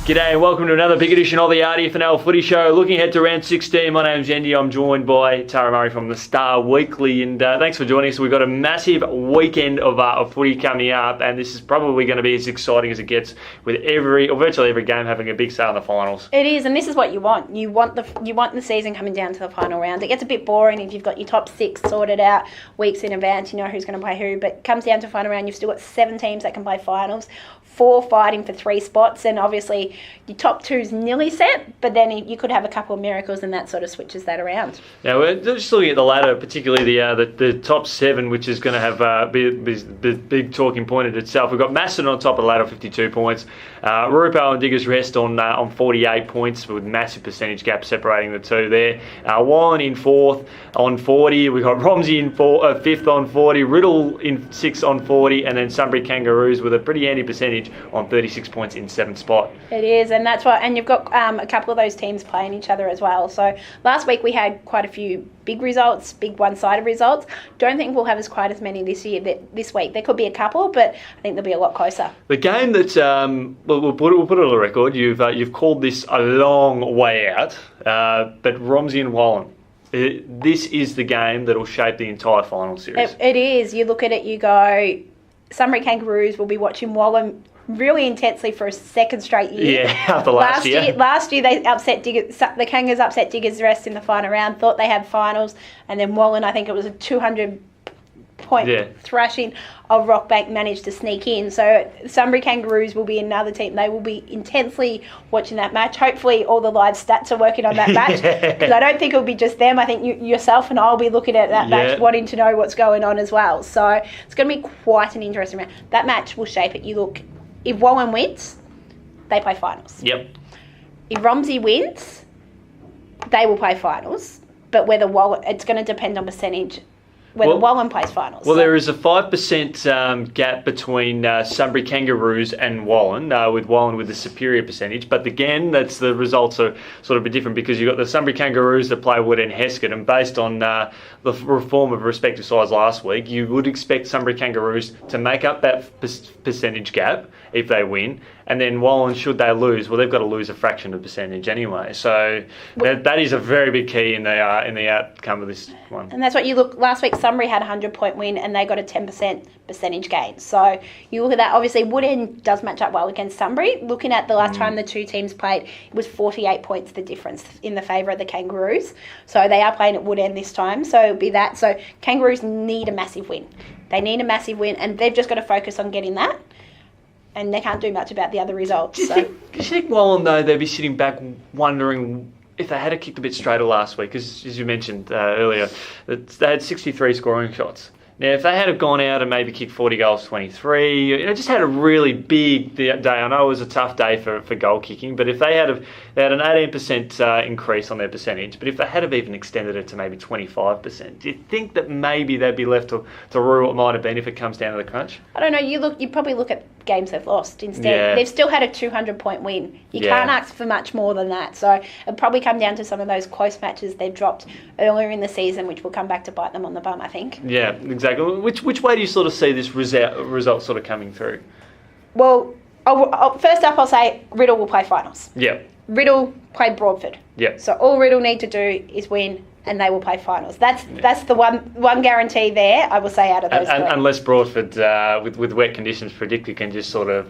G'day and welcome to another big edition of the RDFNL Footy Show. Looking ahead to round 16, my name's Yeendy. I'm joined by Tara Murray from the Star Weekly, and thanks for joining us. We've got a massive weekend of footy coming up, and this is probably going to be as exciting as it gets, with virtually every game having a big say in the finals. It is, and this is what you want. You want the season coming down to the final round. It gets a bit boring if you've got your top six sorted out weeks in advance. You know who's going to play who, but it comes down to final round. You've still got 7 teams that can play finals, 4 fighting for 3 spots, and obviously your top 2's nearly set, but then you could have a couple of miracles and that sort of switches that around. Now we're just looking at the ladder, particularly the top 7, which is going to have be the big talking point in itself. We've got Macedon on top of the ladder, 52 points. Rupo and Diggers Rest on 48 points, with massive percentage gap separating the two there. Wallen in 4th on 40. We've got Romsey in 5th on 40. Riddle in 6th on 40, and then Sunbury Kangaroos with a pretty handy percentage on 36 points in 7th spot. It is, and that's why. And you've got a couple of those teams playing each other as well. So last week we had quite a few big results, big one-sided results. Don't think we'll have quite as many this week. There could be a couple, but I think they'll be a lot closer. The game that we'll put it on the record. You've called this a long way out, but Romsey and Wallen. This is the game that will shape the entire final series. It is. You look at it, you go, Sunbury Kangaroos will be watching Wallen really intensely for a second straight year. Yeah, after last year. Last year they upset Diggers. The Kangas upset Diggers Rest in the final round. Thought they had finals, and then Wallen, I think it was a 200-point thrashing of Rockbank, managed to sneak in. So Sunbury Kangaroos will be another team. They will be intensely watching that match. Hopefully all the live stats are working on that match, because I don't think it'll be just them. I think yourself and I'll be looking at that match, wanting to know what's going on as well. So it's going to be quite an interesting match. That match will shape it. You look. If Wallen wins, they play finals. Yep. If Romsey wins, they will play finals. But whether Wallen, it's going to depend on percentage. Whether Wallen plays finals. Well, there is a 5% gap between Sunbury Kangaroos and Wallen, with Wallen with the superior percentage. But again, the results are sort of a bit different, because you've got the Sunbury Kangaroos that play Wood and Heskett, and based on the reform of respective sides last week, you would expect Sunbury Kangaroos to make up that percentage gap if they win. And then Wallen, should they lose, well, they've got to lose a fraction of percentage anyway. So that is a very big key in the outcome of this one. And that's what you look. Last week, Sunbury had a 100-point win, and they got a 10% percentage gain. So you look at that. Obviously, Woodend does match up well against Sunbury. Looking at the last time the two teams played, it was 48 points the difference in the favour of the Kangaroos. So they are playing at Woodend this time. So it'll be that. So Kangaroos need a massive win. They need a massive win, and they've just got to focus on getting that. And they can't do much about the other results. Do you think Wallen, though, they'd be sitting back wondering if they had kicked a bit straighter last week? Because, as you mentioned earlier, that they had 63 scoring shots. Now, if they had gone out and maybe kicked 40 goals, 23, just had a really big day. I know it was a tough day for goal kicking, but if they had an 18% increase on their percentage, but if they had even extended it to maybe 25%, do you think that maybe they'd be left to rue what might have been if it comes down to the crunch? I don't know. You probably look at games they've lost instead. Yeah. They've still had a 200-point win. You can't ask for much more than that. So it'll probably come down to some of those close matches they've dropped earlier in the season, which will come back to bite them on the bum, I think. Yeah, exactly. Which way do you sort of see this result sort of coming through? Well, first up, I'll say Riddle will play finals. Yeah. Riddle played Broadford. Yeah. So all Riddle need to do is win, and they will play finals. That's the one guarantee there, I will say, out of those three. Unless Broadford, with wet conditions predicted, can just sort of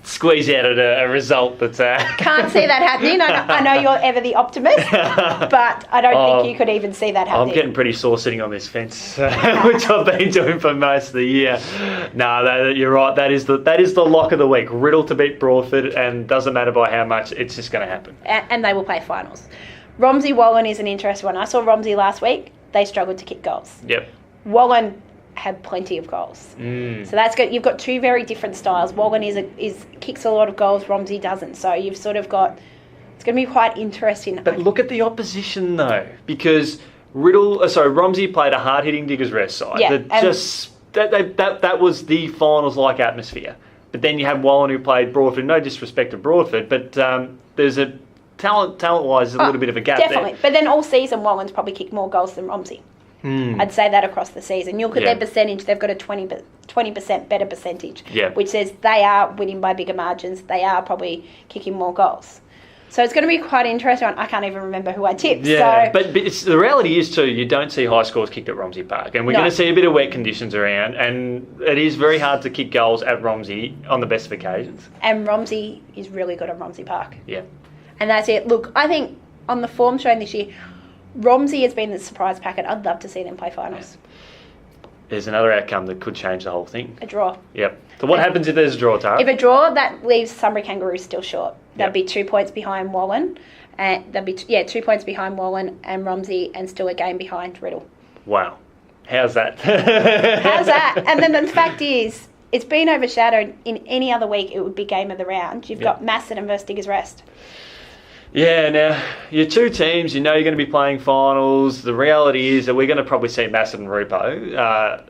squeeze out a result that... Can't see that happening. I know you're ever the optimist, but I don't think you could even see that happening. I'm getting pretty sore sitting on this fence, which I've been doing for most of the year. No, you're right. That is the lock of the week. Riddle to beat Broadford, and doesn't matter by how much, it's just going to happen. And they will play finals. Romsey Wallen is an interesting one. I saw Romsey last week. They struggled to kick goals. Yep. Wallen had plenty of goals. So that's good. You've got two very different styles. Wallen kicks a lot of goals. Romsey doesn't. So you've sort of got. It's going to be quite interesting. But look at the opposition though, because Romsey played a hard-hitting Diggers Rest side. Yeah, that was the finals-like atmosphere. But then you had Wallen, who played Broadford. No disrespect to Broadford, but there's a talent-wise, a little bit of a gap definitely. There. But then all season, Wallen's probably kicked more goals than Romsey. I'd say that across the season. You look at their percentage, they've got a 20% better percentage, which says they are winning by bigger margins. They are probably kicking more goals. So it's going to be quite interesting. I can't even remember who I tipped. Yeah, so. but the reality is too, you don't see high scores kicked at Romsey Park. And we're going to see a bit of wet conditions around. And it is very hard to kick goals at Romsey on the best of occasions. And Romsey is really good at Romsey Park. Yeah. And that's it. Look, I think on the form shown this year, Romsey has been the surprise packet. I'd love to see them play finals. Yeah. There's another outcome that could change the whole thing. A draw. Yep. So what happens if there's a draw, Tara? If a draw, that leaves Sunbury Kangaroos still short. That'd be 2 points behind Wallen. And that'd be 2 points behind Wallen and Romsey, and still a game behind Riddle. Wow. How's that? How's that? And then the fact is, it's been overshadowed. In any other week, it would be game of the round. You've got Macedon versus Diggers Rest. Yeah, now, your two teams, you know you're going to be playing finals. The reality is that we're going to probably see Macedon Rupo,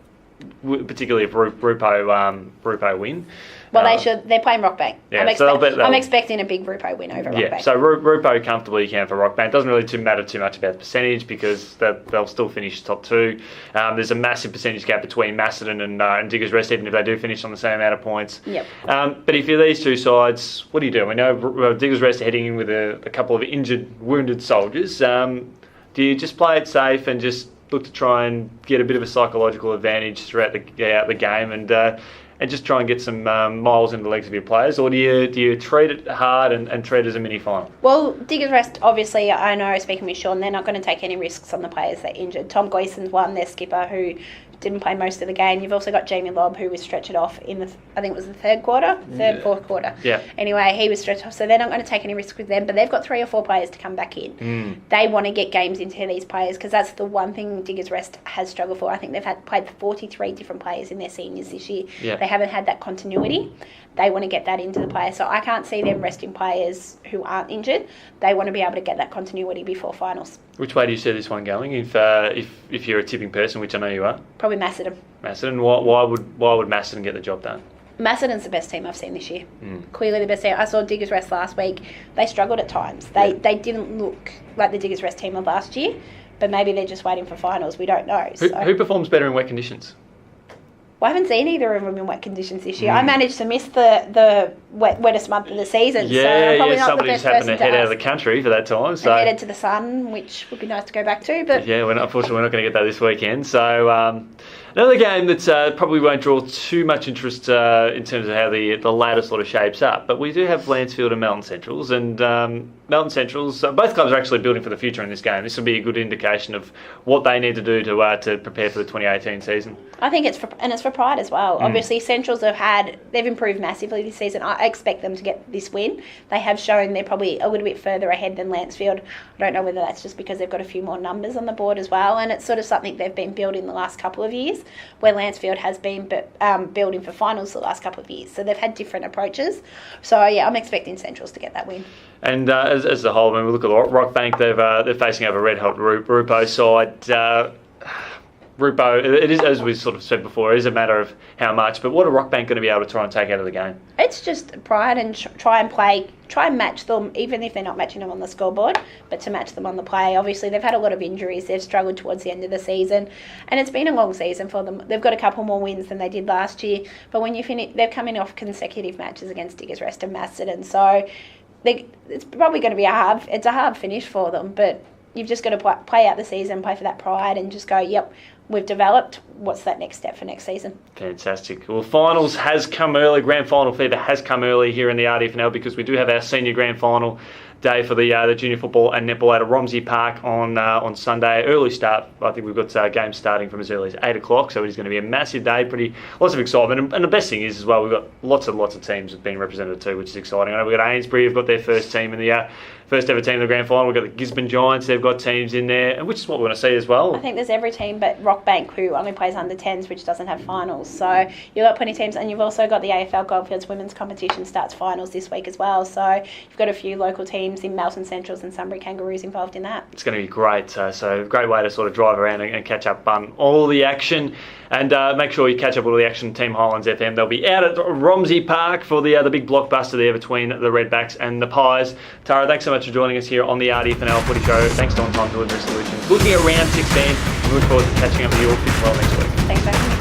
particularly if Rupo win. Well, they should. They're playing Rockbank. Yeah, I'm expecting a big Rupo win over Rockbank. Yeah, so Rupo comfortably can for Rockbank. Doesn't really matter too much about the percentage because they'll still finish top two. There's a massive percentage gap between Macedon and Diggers Rest, even if they do finish on the same amount of points. Yep. But if you're these two sides, what do you do? We know Diggers Rest are heading in with a couple of injured, wounded soldiers. Do you just play it safe and just look to try and get a bit of a psychological advantage throughout the game and just try and get some miles into the legs of your players, or do you treat it hard and treat it as a mini final? Well, Diggers Rest, obviously, I know, speaking with Sean, they're not going to take any risks on the players that are injured. Tom Gleeson's one, their skipper, who didn't play most of the game. You've also got Jamie Lobb, who was stretched off in I think it was the fourth quarter. Yeah. Anyway, he was stretched off, so they're not going to take any risks with them, but they've got 3 or 4 players to come back in. They want to get games into these players, because that's the one thing Diggers Rest has struggled for. I think they've played 43 different players in their seniors this year. Yeah. They haven't had that continuity. They want to get that into the players. So I can't see them resting players who aren't injured. They want to be able to get that continuity before finals. Which way do you see this one going? If you're a tipping person, which I know you are. Probably Macedon. Macedon. Why would Macedon get the job done? Macedon's the best team I've seen this year. Clearly the best team. I saw Diggers Rest last week. They struggled at times. They didn't look like the Diggers Rest team of last year, but maybe they're just waiting for finals. We don't know. Who performs better in wet conditions? Well, I haven't seen either of them in wet conditions this year. I managed to miss the wettest month of the season. Yeah, so I'm probably not somebody the just best happened to person head out of the country for that time. So headed to the sun, which would be nice to go back to. But yeah, unfortunately we're not going to get that this weekend. So another game that probably won't draw too much interest in terms of how the ladder sort of shapes up. But we do have Lancefield and Melton Centrals, and Melton Centrals. Both clubs are actually building for the future in this game. This will be a good indication of what they need to do to prepare for the 2018 season. I think it's for pride as well. Obviously, Centrals they've improved massively this season. I expect them to get this win. They have shown they're probably a little bit further ahead than Lancefield. I don't know whether that's just because they've got a few more numbers on the board as well, and it's sort of something they've been building the last couple of years, where Lancefield has been building for finals the last couple of years. So they've had different approaches. So yeah, I'm expecting Centrals to get that win. And as a whole, when we look at Rockbank, they're facing over a red-hot Rupo side. Rupo, it is, as we sort of said before, it is a matter of how much, but what are Rockbank going to be able to try and take out of the game? It's just pride and try and match them, even if they're not matching them on the scoreboard, but to match them on the play. Obviously, they've had a lot of injuries. They've struggled towards the end of the season, and it's been a long season for them. They've got a couple more wins than they did last year, but when you finish, they're coming off consecutive matches against Diggers Rest and Macedon, so it's probably going to be a hard finish for them, but you've just got to play out the season, play for that pride, and just go, yep, we've developed. What's that next step for next season? Fantastic. Well, finals has come early. Grand final fever has come early here in the RDFNL because we do have our senior grand final day for the junior football and netball out of Romsey Park on Sunday. Early start. I think we've got games starting from as early as 8 o'clock, so it is going to be a massive day. Lots of excitement. And the best thing is as well, we've got lots of teams being represented too, which is exciting. I know we've got Ainsbury, have got their first team in the first ever team in the grand final. We've got the Gisborne Giants, they've got teams in there, which is what we want to see as well. I think there's every team but Rockbank, who only plays under 10s, which doesn't have finals. So you've got plenty of teams, and you've also got the AFL Goldfields Women's Competition starts finals this week as well. So you've got a few local teams teams in Melton Centrals and Sunbury Kangaroos involved in that. It's going to be great. So a great way to sort of drive around and catch up on all the action. And make sure you catch up with all the action. Team Highlands FM. They'll be out at Romsey Park for the big blockbuster there between the Redbacks and the Pies. Tara, thanks so much for joining us here on the RDFNL Footy Show. Thanks to On Time Delivery Solutions. Looking at round 16, we look forward to catching up with you all well next week. Thanks, mate.